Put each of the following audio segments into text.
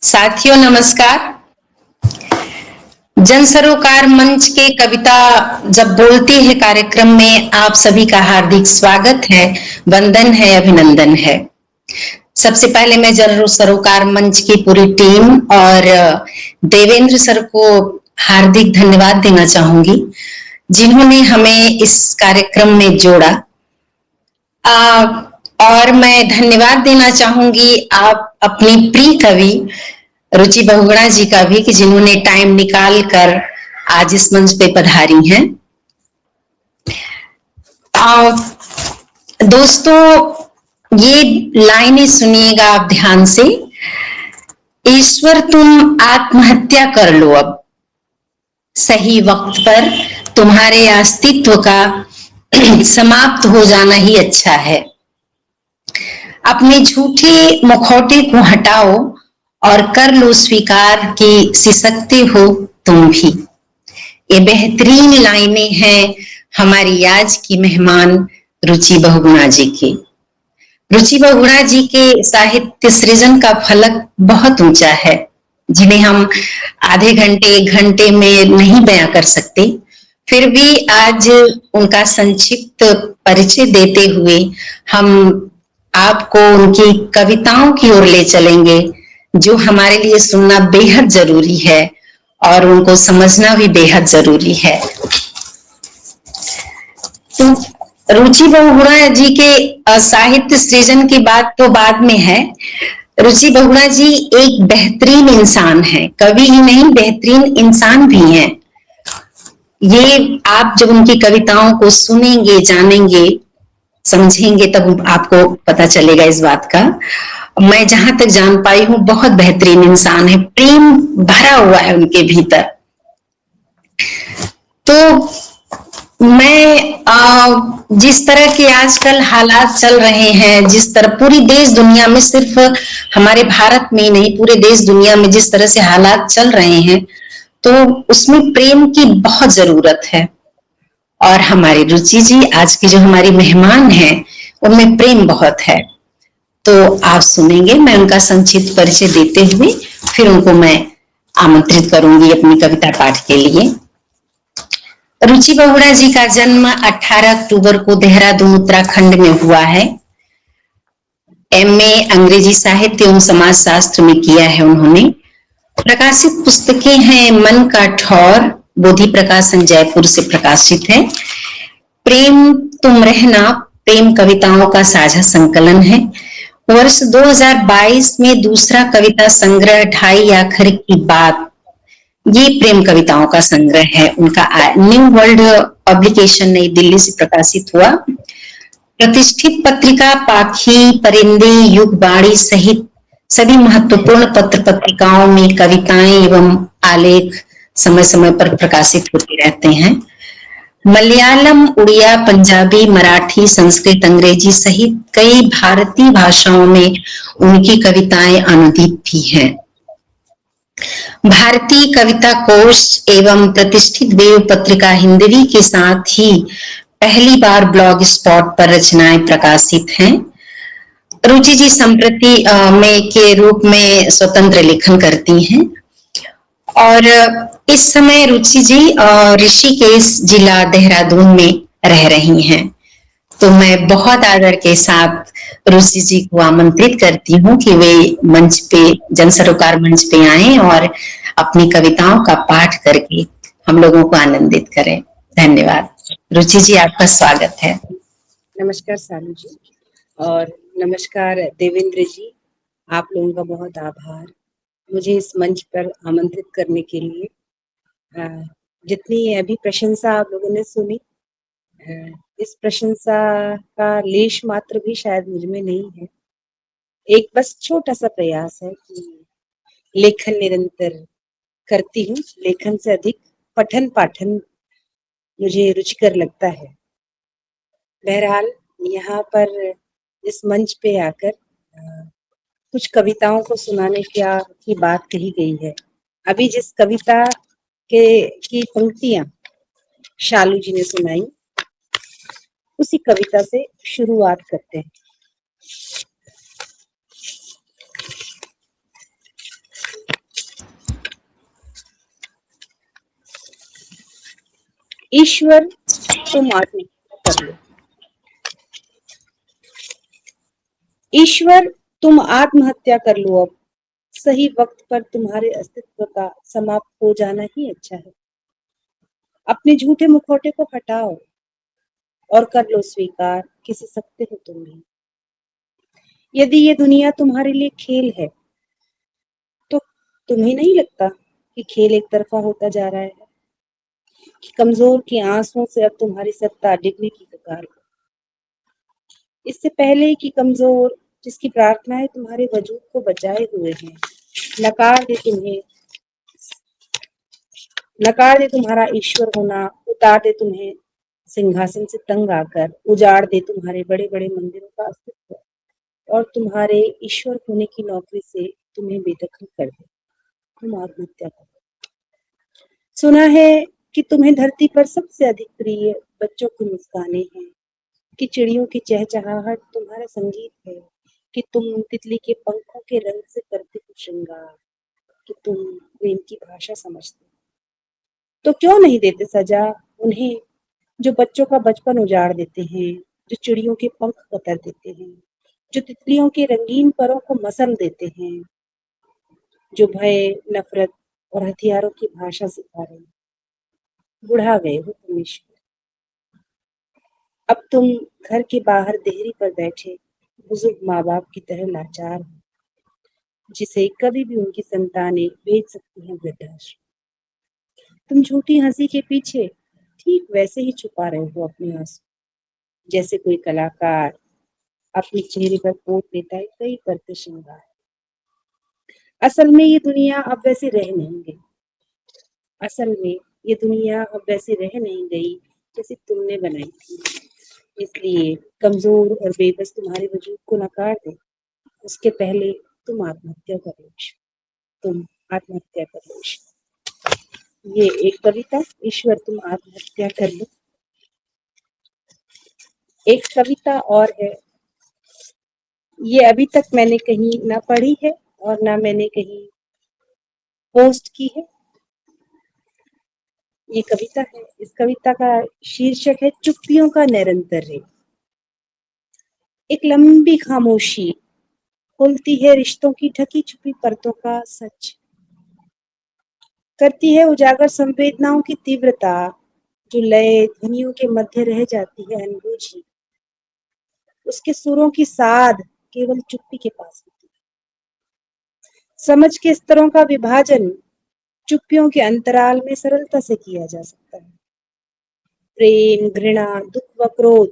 साथियों नमस्कार। जन सरोकार मंच के कविता जब बोलती है कार्यक्रम में आप सभी का हार्दिक स्वागत है, वंदन है, अभिनंदन है। सबसे पहले मैं जन सरोकार मंच की पूरी टीम और देवेंद्र सर को हार्दिक धन्यवाद देना चाहूंगी, जिन्होंने हमें इस कार्यक्रम में जोड़ा। और मैं धन्यवाद देना चाहूंगी आप अपनी प्रिय कवि रुचि बहुगुणा जी का भी, कि जिन्होंने टाइम निकाल कर आज इस मंच पे पधारी हैं। दोस्तों, ये लाइनें सुनिएगा आप ध्यान से। ईश्वर तुम आत्महत्या कर लो अब, सही वक्त पर तुम्हारे अस्तित्व का समाप्त हो जाना ही अच्छा है। अपने झूठे मुखौटे को हटाओ और कर लो स्वीकार कि सिसकते हो तुम भी। ये बेहतरीन लाइनें हैं हमारी आज की मेहमान रुचि बहुगुणा जी की। रुचि बहुगुणा जी के साहित्य सृजन का फलक बहुत ऊंचा है, जिन्हें हम आधे घंटे एक घंटे में नहीं बयां कर सकते। फिर भी आज उनका संक्षिप्त परिचय देते हुए हम आपको उनकी कविताओं की ओर ले चलेंगे, जो हमारे लिए सुनना बेहद जरूरी है और उनको समझना भी बेहद जरूरी है। तो रुचि बहुगुणा जी के साहित्य सृजन की बात तो बाद में है। रुचि बहुगुणा जी एक बेहतरीन इंसान है, कवि ही नहीं बेहतरीन इंसान भी हैं। ये आप जब उनकी कविताओं को सुनेंगे, जानेंगे, समझेंगे, तब आपको पता चलेगा इस बात का। मैं जहां तक जान पाई हूं बहुत बेहतरीन इंसान है, प्रेम भरा हुआ है उनके भीतर। तो मैं जिस तरह के आजकल हालात चल रहे हैं, जिस तरह पूरी देश दुनिया में, सिर्फ हमारे भारत में ही नहीं पूरे देश दुनिया में जिस तरह से हालात चल रहे हैं, तो उसमें प्रेम की बहुत जरूरत है। और हमारी रुचि जी आज की जो हमारी मेहमान हैं, उनमें प्रेम बहुत है। तो आप सुनेंगे, मैं उनका संक्षिप्त परिचय देते हुए फिर उनको मैं आमंत्रित करूंगी अपनी कविता पाठ के लिए। रुचि बहुगुणा जी का जन्म 18 अक्टूबर को देहरादून उत्तराखंड में हुआ है। एमए अंग्रेजी साहित्य एवं समाज शास्त्र में किया है उन्होंने। प्रकाशित पुस्तकें हैं मन का ठौर, बोधि प्रकाशन जयपुर से प्रकाशित है। प्रेम तुम रहना प्रेम कविताओं का साझा संकलन है। वर्ष 2022 में दूसरा कविता संग्रह ढाई आखिर की बात, ये प्रेम कविताओं का संग्रह है उनका। न्यू वर्ल्ड पब्लिकेशन नई दिल्ली से प्रकाशित हुआ। प्रतिष्ठित पत्रिका पाखी, परिंदे, युगवाणी सहित सभी महत्वपूर्ण पत्र पत्रिकाओं में कविताएं एवं आलेख समय समय पर प्रकाशित होते रहते हैं। मलयालम, उड़िया, पंजाबी, मराठी, संस्कृत, अंग्रेजी सहित कई भारतीय भाषाओं में उनकी कविताएं अनुदित भी हैं। भारतीय कविता कोश एवं प्रतिष्ठित वेव पत्रिका हिंदवी के साथ ही पहली बार ब्लॉग स्पॉट पर रचनाएं प्रकाशित हैं। रुचि जी संप्रति में के रूप में स्वतंत्र लेखन करती हैं और इस समय रुचि जी ऋषिकेश जिला देहरादून में रह रही हैं। तो मैं बहुत आदर के साथ रुचि जी को आमंत्रित करती हूँ कि वे मंच पे, जन सरोकार मंच पे आएं और अपनी कविताओं का पाठ करके हम लोगों को आनंदित करें। धन्यवाद। रुचि जी, आपका स्वागत है। नमस्कार सालू जी और नमस्कार देवेंद्र जी, आप लोगों का बहुत आभार मुझे इस मंच पर आमंत्रित करने के लिए। जितनी अभी प्रशंसा आप लोगों ने सुनी, इस प्रशंसा का लेश मात्र भी शायद मुझ में नहीं है। एक बस छोटा सा प्रयास है कि लेखन निरंतर करती हूँ, लेखन से अधिक पठन पाठन मुझे रुचिकर लगता है। बहरहाल यहाँ पर इस मंच पे आकर कुछ कविताओं को सुनाने की बात कही गई है। अभी जिस कविता की पंक्तियां शालू जी ने सुनाई, उसी कविता से शुरुआत करते हैं। ईश्वर तुम आत्महत्या कर लो। ईश्वर तुम आत्महत्या कर लो अब। सही वक्त पर तुम्हारे अस्तित्व का समाप्त हो जाना ही अच्छा है। अपने झूठे मुखौटे को हटाओ और कर लो स्वीकार, किसी सकते हो तुम भी। यदि ये दुनिया तुम्हारे लिए खेल है तो तुम्हें नहीं लगता कि खेल एक तरफा होता जा रहा है, कि कमजोर के आंसुओं से अब तुम्हारी सत्ता डिगने की कगार पर। इससे पहले कि कमजोर जिसकी प्रार्थनाएं तुम्हारे वजूद को बचाए हुए हैं नकार दे तुम्हारा ईश्वर होना, उतार दे तुम्हें सिंहासन से तंग आकर, उजाड़ दे तुम्हारे बड़े बड़े मंदिरों का अस्तित्व और तुम्हारे ईश्वर होने की नौकरी से तुम्हें बेदखल कर दे, तुम आत्महत्या करो। सुना है कि तुम्हें धरती पर सबसे अधिक प्रिय बच्चों की मुस्कानें हैं, कि चिड़ियों की चहचहाहट तुम्हारा संगीत है, कि तुम तितली के पंखों के रंग से करते हो श्रृंगार, कि तुम प्रेम की भाषा समझते हो। तो क्यों नहीं देते सजा उन्हें जो बच्चों का बचपन उजाड़ देते हैं, जो चिड़ियों के पंख कतर देते हैं, जो तितलियों के रंगीन परों को मसल देते हैं, जो भय, नफरत और हथियारों की भाषा सिखा रहे हैं। बुढ़ा गए हो तुम ईश्वर। अब तुम घर के बाहर देहरी पर बैठे बुजुर्ग माँ बाप की तरह लाचार हो, जिसे कभी भी उनकी संतानें भेज सकती हैं वृद्धाश्रम। तुम झूठी हंसी के पीछे ठीक वैसे ही छुपा रहे हो अपने आंसू, जैसे कोई कलाकार अपने चेहरे पर पोत लेता है कई परतें श्रृंगार। असल में ये दुनिया अब वैसे रह नहीं गई। असल में ये दुनिया अब वैसे रह नहीं गई जैसे तुमने बनाई थी। इसलिए कमजोर और बेबस तुम्हारे वजूद को नकार दे, उसके पहले तुम आत्महत्या कर लो। तुम आत्महत्या कर लो। ये एक कविता, ईश्वर तुम आत्महत्या कर लो। एक कविता और है, ये अभी तक मैंने कहीं ना पढ़ी है और ना मैंने कहीं पोस्ट की है। ये कविता है, इस कविता का शीर्षक है चुप्पियों का निरंतर। एक लंबी खामोशी खोलती है रिश्तों की ढकी छुपी परतों का सच, करती है उजागर संवेदनाओं की तीव्रता, जो लय ध्वनियों के मध्य रह जाती है अनबूझी। उसके सुरों की साध केवल चुप्पी के पास होती है। समझ के स्तरों का विभाजन चुप्पियों के अंतराल में सरलता से किया जा सकता है। प्रेम, घृणा, दुख व क्रोध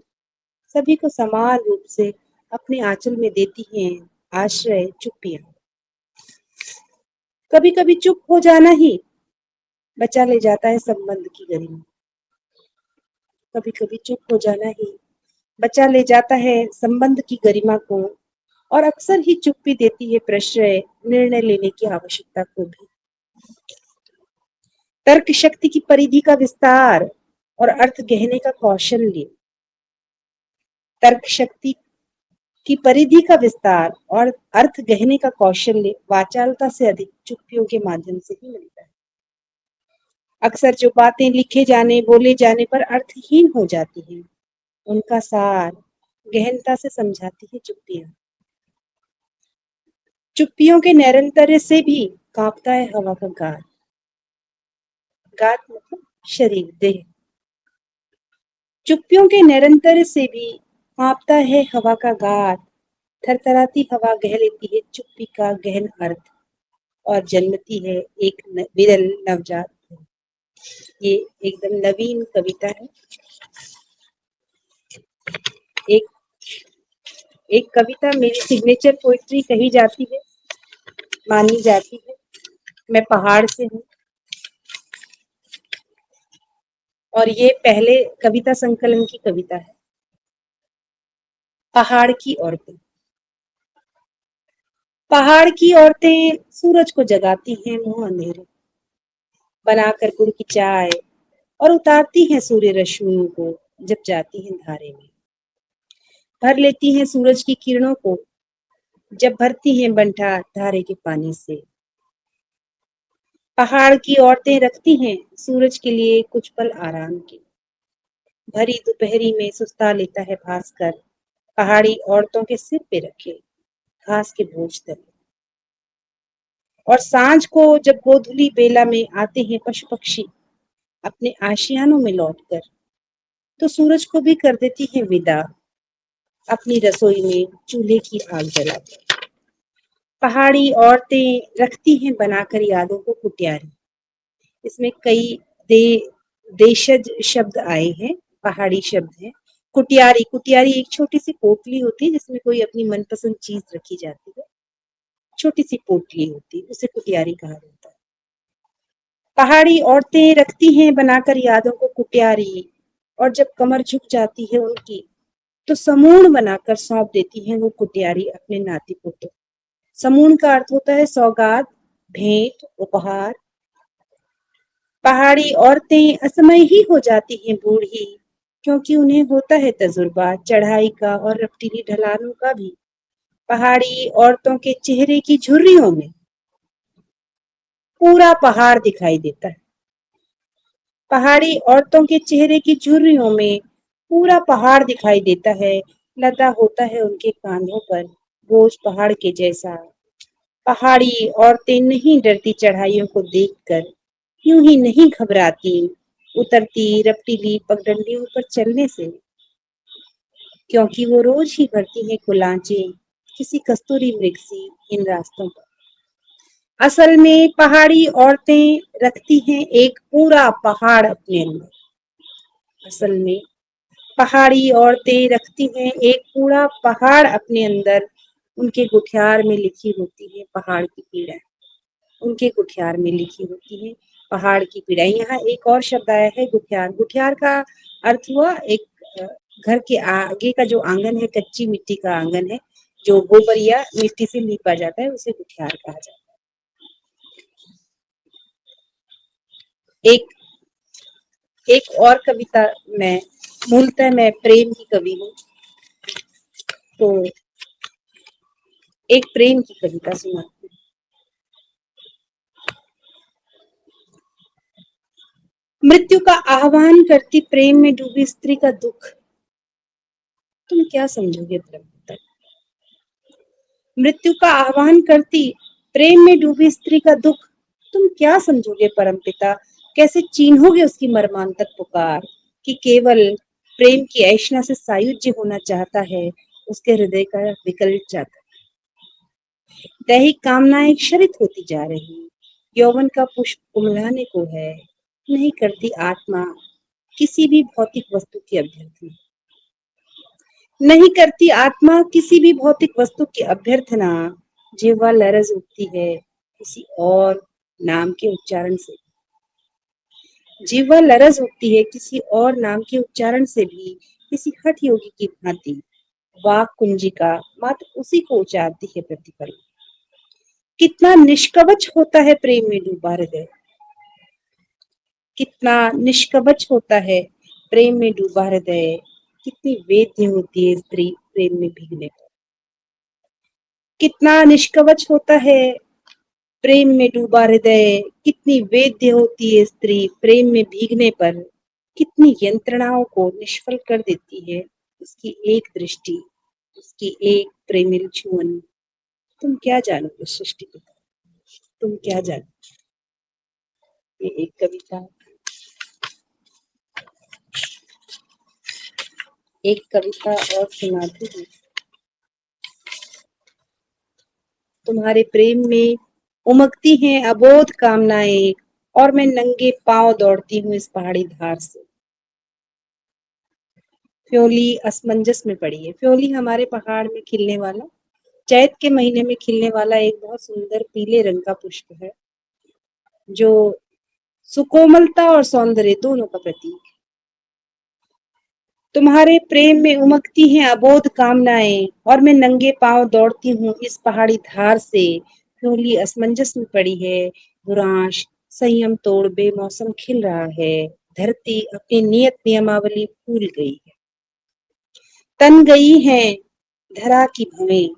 सभी को समान रूप से अपने आंचल में देती हैं आश्रय चुप्पियां। कभी कभी चुप हो जाना ही बचा ले जाता है संबंध की गरिमा। कभी कभी चुप हो जाना ही बचा ले जाता है संबंध की गरिमा को, और अक्सर ही चुप्पी देती है प्रश्रय निर्णय लेने की आवश्यकता को भी। तर्क शक्ति की परिधि का विस्तार और अर्थ गहने का कौशल्य, तर्क शक्ति की परिधि का विस्तार और अर्थ गहने का कौशल्य वाचालता से अधिक चुप्पियों के माध्यम से ही मिलता है। अक्सर जो बातें लिखे जाने बोले जाने पर अर्थहीन हो जाती हैं, उनका सार गहनता से समझाती है चुप्पियां। चुप्पियों के निरंतर से भी कांपता है हवा का गात। गात मतलब शरीर, देह। चुप्पियों के निरंतर से भी कांपता है हवा का गात। थरथराती हवा गह लेती है चुप्पी का गहन अर्थ और जन्मती है एक विरल नवजात। ये एकदम नवीन कविता है। एक एक कविता मेरी सिग्नेचर पोइट्री कही जाती है, मानी जाती है। मैं पहाड़ से हूँ और ये पहले कविता संकलन की कविता है। पहाड़ की औरतें। पहाड़ की औरतें सूरज को जगाती हैं मुंह अंधेरे, बनाकर गुड़ की चाय और उतारती हैं सूर्य रश्मियों को जब जाती हैं धारे में। भर लेती हैं सूरज की किरणों को जब भरती हैं बंठा धारे के पानी से। पहाड़ की औरतें रखती हैं सूरज के लिए कुछ पल आराम के, भरी दोपहरी में सुस्ता लेता है भास्कर, पहाड़ी औरतों के सिर पे रखे घास के बोझ तले। और सांझ को जब गोधूली बेला में आते हैं पशु पक्षी अपने आशियानों में लौटकर, तो सूरज को भी कर देती है विदा अपनी रसोई में चूल्हे की आग जलाकर। पहाड़ी औरतें रखती हैं बनाकर यादों को कुटियारी। इसमें कई देशज शब्द आए हैं, पहाड़ी शब्द है। कुटियारी, कुटियारी एक छोटी सी पोटली होती है जिसमें कोई अपनी मनपसंद चीज रखी जाती है, छोटी सी पोटली होती है, उसे कुटियारी कहा जाता है। पहाड़ी औरतें रखती हैं बनाकर यादों को कुटियारी, और जब कमर झुक जाती है उनकी, तो समूण बनाकर सौंप देती हैं वो कुटियारी अपने नाती पोतों। समूण का अर्थ होता है सौगात, भेंट, उपहार। पहाड़ी औरतें असमय ही हो जाती हैं बूढ़ी, क्योंकि उन्हें होता है तजुर्बा चढ़ाई का और रपटीली ढलानों का भी। पहाड़ी औरतों के चेहरे की झुर्रियों में पूरा पहाड़ दिखाई देता है। पहाड़ी औरतों के चेहरे की झुर्रियों में पूरा पहाड़ दिखाई देता है। लदा होता है उनके कांधों पर बोझ पहाड़ के जैसा। पहाड़ी औरतें नहीं डरती चढ़ाइयों को देखकर, यूं ही नहीं घबराती उतरती रपटीली पगडंडियों पर चलने से, क्योंकि वो रोज ही भरती है कुलांचे किसी कस्तूरी मृग सी इन रास्तों पर। असल में पहाड़ी औरतें रखती हैं एक पूरा पहाड़ अपने अंदर। असल में पहाड़ी औरतें रखती हैं एक पूरा पहाड़ अपने अंदर। उनके गुठियार में लिखी होती है पहाड़ की पीड़ा, उनके गुठियार में लिखी होती है पहाड़ की पीड़ा। यहाँ एक और शब्द आया है गुठियार। गुठियार का अर्थ हुआ एक घर के आगे का जो आंगन है, कच्ची मिट्टी का आंगन है, जो गोबर या मिट्टी से लीपा जाता है, उसे गुठियार कहा जाता है। एक और कविता, मूलतः मैं प्रेम की कवि हूँ, तो एक प्रेम की कविता सुनाती हूँ। मृत्यु का आह्वान करती प्रेम में डूबी स्त्री का दुख तुम क्या समझोगे परमपिता। मृत्यु का आह्वान करती प्रेम में डूबी स्त्री का दुख तुम क्या समझोगे परमपिता। कैसे चिन्होगे उसकी मर्मांतक पुकार कि केवल प्रेम की ऐशना से सायुज्य होना चाहता है उसके हृदय का विकल्प चाहता है। दैहिक कामनाएं क्षरित होती जा रही, यौवन का पुष्प कुमलाने को है। नहीं करती आत्मा किसी भी भौतिक वस्तु की अभ्यर्थना, नहीं करती आत्मा किसी भी भौतिक वस्तु की अभ्यर्थना। जिह्वा लरज उठती है किसी और नाम के उच्चारण से, जिह्वा लरज उठती है किसी और नाम के उच्चारण से भी। किसी हठ योगी की भांति वाक कुंजिका मात्र उसी को उचारती है प्रतिपल। कितना निष्कवच होता है प्रेम में डूबा हृदय, कितना निष्कवच होता है प्रेम में डूबा हृदय। कितनी वेद्य होती है स्त्री प्रेम में भीगने पर, कितना निष्कवच होता है प्रेम में डूबा हृदय। कितनी वेद्य होती है स्त्री प्रेम में भीगने पर, कितनी यंत्रणाओं को निष्फल कर देती है उसकी एक दृष्टि, उसकी एक प्रेमिल छुअन। तुम क्या जानोगे सृष्टि पिता, तुम क्या जानो। ये एक कविता, एक कविता और सुनाती हूँ। तुम्हारे प्रेम में उमगती हैं अबोध कामनाएं, और मैं नंगे पांव दौड़ती हूँ इस पहाड़ी धार से। फ्योली असमंजस में पड़ी है। फ्योली हमारे पहाड़ में खिलने वाला, चैत के महीने में खिलने वाला एक बहुत सुंदर पीले रंग का पुष्प है, जो सुकोमलता और सौंदर्य दोनों का प्रतीक है। तुम्हारे प्रेम में उमगती हैं अबोध कामनाएं, और मैं नंगे पांव दौड़ती हूँ इस पहाड़ी धार से। फ्योली असमंजस में पड़ी है, बुरांश संयम तोड़ बेमौसम खिल रहा है। धरती अपनी नियत नियमावली भूल गई है, तन गई है धरा की भवें,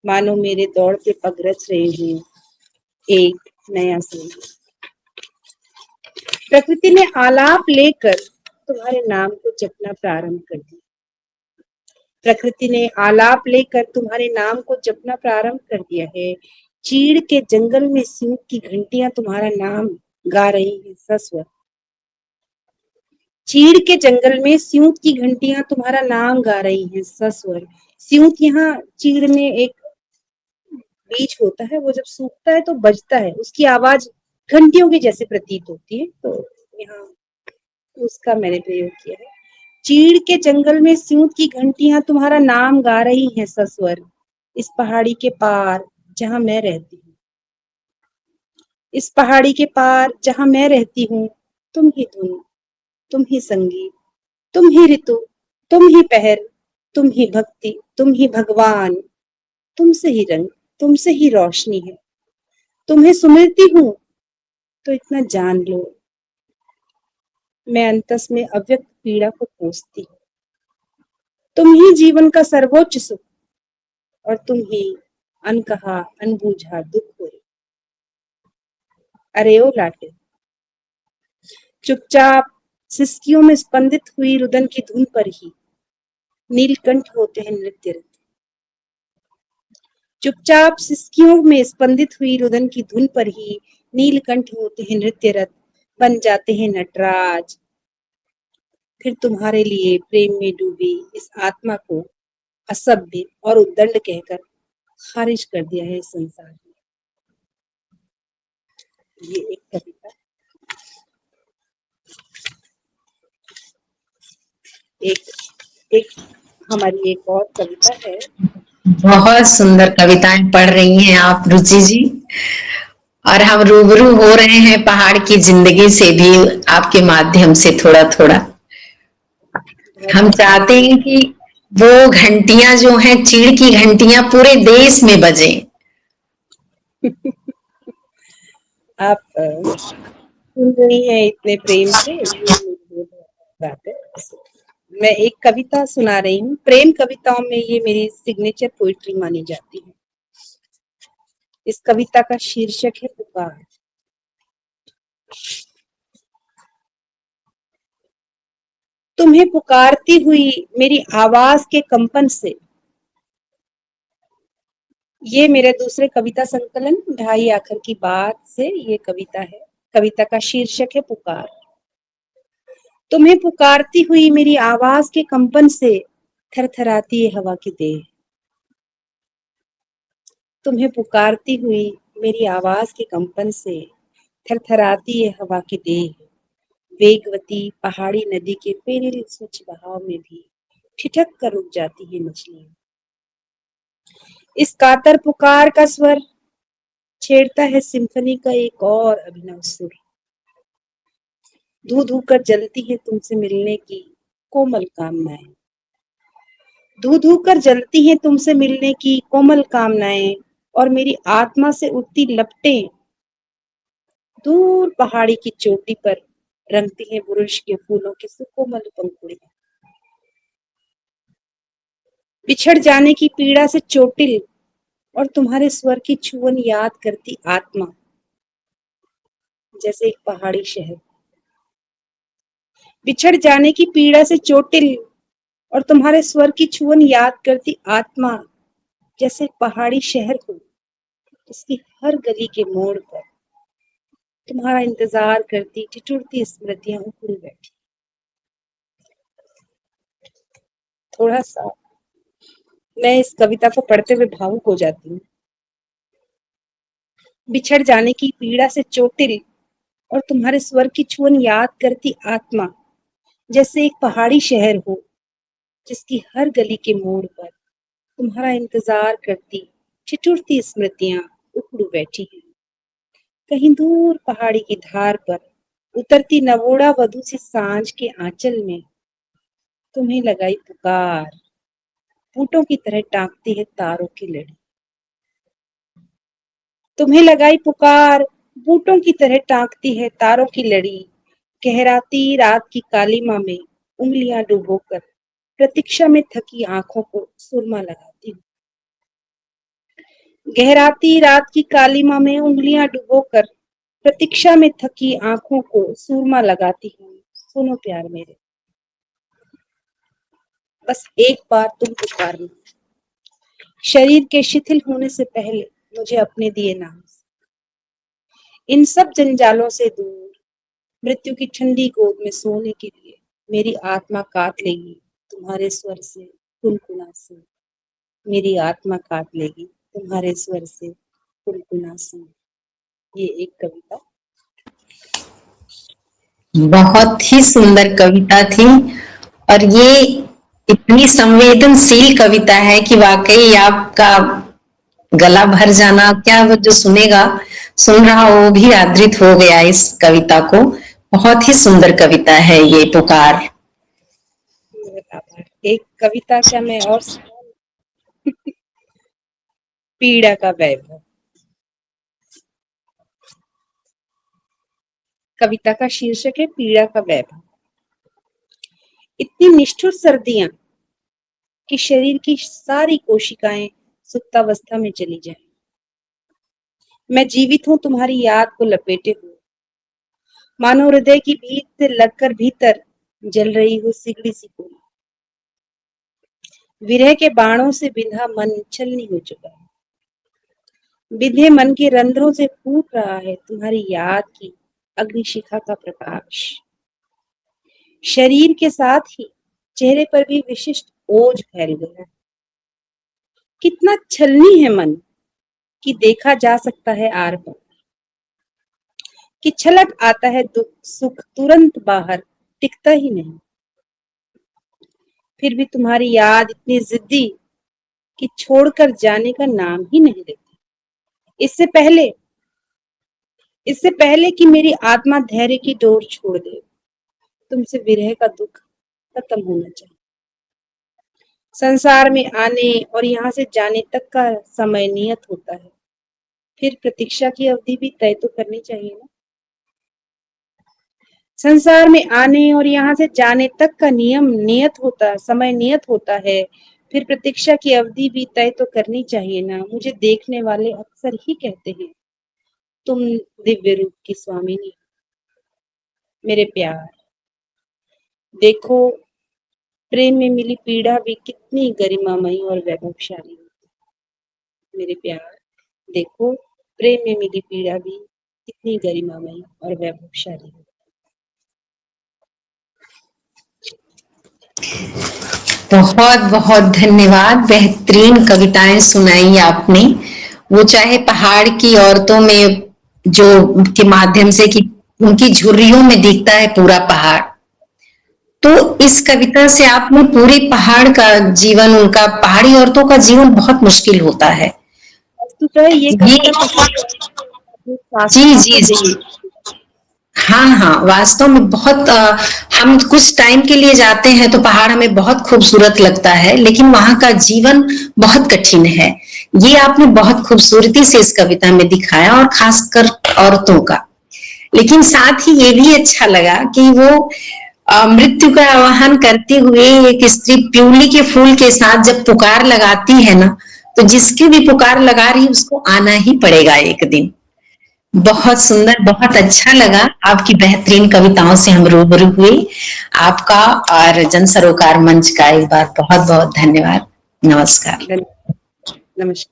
मानो मेरे दौड़ पे पग रच रहे हैं एक नया संग। प्रकृति ने आलाप लेकर तुम्हारे नाम को जपना प्रारंभ कर दिया। प्रकृति ने आलाप लेकर तुम्हारे नाम को जपना प्रारंभ कर दिया है। चीड़ के जंगल में सिंह की घंटियां तुम्हारा नाम गा रही हैं सस्वर। चीड़ के जंगल में सिंह की घंटियां तुम्हारा नाम गा रही हैं सस्वर। सिंह यहाँ चीड़ में एक बीज होता है, वो जब सूखता है तो बजता है, उसकी आवाज घंटियों की जैसे प्रतीत होती है, तो यहाँ उसका मैंने प्रयोग किया है। चीड़ के जंगल में सिंह की घंटियां तुम्हारा नाम गा रही हैं सस्वर। इस पहाड़ी के पार जहां मैं रहती हूँ, इस पहाड़ी के पार जहां मैं रहती हूँ, तुम ही धुन, तुम ही संगीत, तुम ही ऋतु, तुम ही पहर, तुम ही भक्ति, तुम ही भगवान, तुमसे ही रंग, तुमसे ही रोशनी है। तुम्हें सुमिरती हूँ तो इतना जान लो, मैं अंतस में अव्यक्त पीड़ा को कोसती हूँ। तुम ही जीवन का सर्वोच्च सुख और तुम ही अनकहा अनबूझा दुख हो। अरे ओ लाटे, चुपचाप सिसकियों में स्पंदित हुई रुदन की धुन पर ही नीलकंठ होते हैं नृत्यरत। चुपचाप सिसकियों में स्पंदित हुई रुदन की धुन पर ही नीलकंठ होते हैं नृत्यरत, बन जाते हैं नटराज। फिर तुम्हारे लिए प्रेम में डूबी इस आत्मा को असभ्य और उद्दंड कहकर खारिज कर दिया है इस संसार में। ये एक कविता, एक हमारी एक और कविता है। बहुत सुंदर कविताएं पढ़ रही हैं आप रुचि जी, और हम रूबरू हो रहे हैं पहाड़ की जिंदगी से भी आपके माध्यम से थोड़ा थोड़ा। हम चाहते हैं कि वो घंटियां जो हैं, चीड़ की घंटियां पूरे देश में बजे। आप सुन रही हैं इतने प्रेम से, ये बात है। मैं एक कविता सुना रही हूँ, प्रेम कविताओं में ये मेरी सिग्नेचर पोइट्री मानी जाती है। इस कविता का शीर्षक है पुकार। तुम्हें पुकारती हुई मेरी आवाज के कंपन से, ये मेरे दूसरे कविता संकलन ढाई आखिर की बात से ये कविता है। कविता का शीर्षक है पुकार। तुम्हें पुकारती हुई मेरी आवाज के कंपन से थरथराती है हवा की देह। तुम्हें पुकारती हुई मेरी आवाज के कंपन से थरथराती है हवा की देह। वेगवती पहाड़ी नदी के पेरिल स्वच्छ बहाव में भी ठिठक कर रुक जाती है मछलियां। इस कातर पुकार का स्वर छेड़ता है सिम्फनी का एक और अभिनव सुर। धू धू कर जलती है तुमसे मिलने की कोमल कामनाएं। धू धू कर जलती है तुमसे मिलने की कोमल कामनाएं, और मेरी आत्मा से उठती लपटें दूर पहाड़ी की चोटी पर रंगती हैं बुरुष के फूलों की सुकोमल पंखुड़ियां। बिछड़ जाने की पीड़ा से चोटिल और तुम्हारे स्वर की छुअन याद करती आत्मा जैसे एक पहाड़ी शहर। बिछड़ जाने की पीड़ा से चोटिल और तुम्हारे स्वर की छुअन याद करती आत्मा जैसे एक पहाड़ी शहर हो, इसकी हर गली के मोड़ पर तुम्हारा इंतजार करती ठिठुरती स्मृतियां उखड़ बैठी। थोड़ा सा मैं इस कविता को पढ़ते हुए भावुक हो जाती हूँ। बिछड़ जाने की पीड़ा से चोटिल और तुम्हारे स्वर की छुअन याद करती आत्मा जैसे एक पहाड़ी शहर हो, जिसकी हर गली के मोड़ पर तुम्हारा इंतजार करती ठिठुरती स्मृतियां उखड़ बैठी हैं। कहीं दूर पहाड़ी की धार पर उतरती नवोड़ा वधु सी सांझ के आंचल में तुम्हें लगाई पुकार, बूटों की तरह टांगती है तारों की लड़ी। तुम्हें लगाई पुकार, बूटों की तरह टांगती है तारों की लड़ी। गहराती रात की कालीमा में उंगलियां डुबोकर प्रतीक्षा में थकी आंखों को सुरमा लगाती हूँ। गहराती रात की कालीमा में उंगलियां डुबोकर प्रतीक्षा में थकी आंखों को सुरमा लगाती हूँ। सुनो प्यार मेरे, बस एक बार तुम पुकारना, शरीर के शिथिल होने से पहले मुझे अपने दिए नाम से। इन सब जंजालों से दूर मृत्यु की ठंडी गोद में सोने के लिए मेरी आत्मा काट लेगी तुम्हारे स्वर से, कुनकुना से। मेरी आत्मा काट लेगी तुम्हारे स्वर से, कुनकुना से। ये एक कविता। बहुत ही सुंदर कविता थी और ये इतनी संवेदनशील कविता है कि वाकई आपका गला भर जाना, क्या वो जो सुनेगा, सुन रहा वो भी आदृत हो गया इस कविता को। बहुत ही सुंदर कविता है ये पुकार। एक कविता क्या मैं और पीड़ा का वैभव। कविता का शीर्षक है पीड़ा का वैभव। इतनी निष्ठुर सर्दियां कि शरीर की सारी कोशिकाएं सुप्तावस्था में चली जाएं। मैं जीवित हूं तुम्हारी याद को लपेटे हुए, मानो हृदय की भीत से लगकर भीतर जल रही हो सिगड़ी सी कोई। विरह के बाणों से बिंधा मन छलनी हो चुका है, बिंधे मन के रंध्रों से फूट रहा है तुम्हारी याद की अग्निशिखा का प्रकाश। शरीर के साथ ही चेहरे पर भी विशिष्ट ओज फैल गया है। कितना छलनी है मन कि देखा जा सकता है आर पार, कि छलक आता है दुख सुख तुरंत बाहर टिकता ही नहीं। फिर भी तुम्हारी याद इतनी जिद्दी कि छोड़कर जाने का नाम ही नहीं लेती। इससे पहले कि मेरी आत्मा धैर्य की डोर छोड़ दे, तुमसे विरह का दुख खत्म होना चाहिए। संसार में आने और यहाँ से जाने तक का समय नियत होता है, फिर प्रतीक्षा की अवधि भी तय तो करनी चाहिए ना। संसार में आने और यहाँ से जाने तक का समय नियत होता है, फिर प्रतीक्षा की अवधि भी तय तो करनी चाहिए ना। मुझे देखने वाले अक्सर ही कहते हैं तुम दिव्य रूप की स्वामिनी। मेरे प्यार, देखो प्रेम में मिली पीड़ा भी कितनी गरिमामयी और वैभवशाली होती है। मेरे प्यार, देखो प्रेम में मिली पीड़ा भी कितनी गरिमामयी और वैभवशाली होती है। बहुत बहुत धन्यवाद। बेहतरीन कविताएं सुनाई आपने। वो चाहे पहाड़ की औरतों में जो के माध्यम से कि उनकी झुर्रियों में दिखता है पूरा पहाड़, तो इस कविता से आपने पूरे पहाड़ का जीवन, उनका पहाड़ी औरतों का जीवन बहुत मुश्किल होता है। ये जी जी जी, हाँ हाँ, वास्तव में बहुत हम कुछ टाइम के लिए जाते हैं तो पहाड़ हमें बहुत खूबसूरत लगता है, लेकिन वहां का जीवन बहुत कठिन है। ये आपने बहुत खूबसूरती से इस कविता में दिखाया, और खासकर औरतों का। लेकिन साथ ही ये भी अच्छा लगा कि वो मृत्यु का आह्वान करते हुए एक स्त्री प्यूली के फूल के साथ जब पुकार लगाती है ना, तो जिसकी भी पुकार लगा रही उसको आना ही पड़ेगा एक दिन। बहुत सुंदर, बहुत अच्छा लगा। आपकी बेहतरीन कविताओं से हम रूबरू हुए। आपका और जन सरोकार मंच का एक बार बहुत बहुत धन्यवाद। नमस्कार। नमस्कार।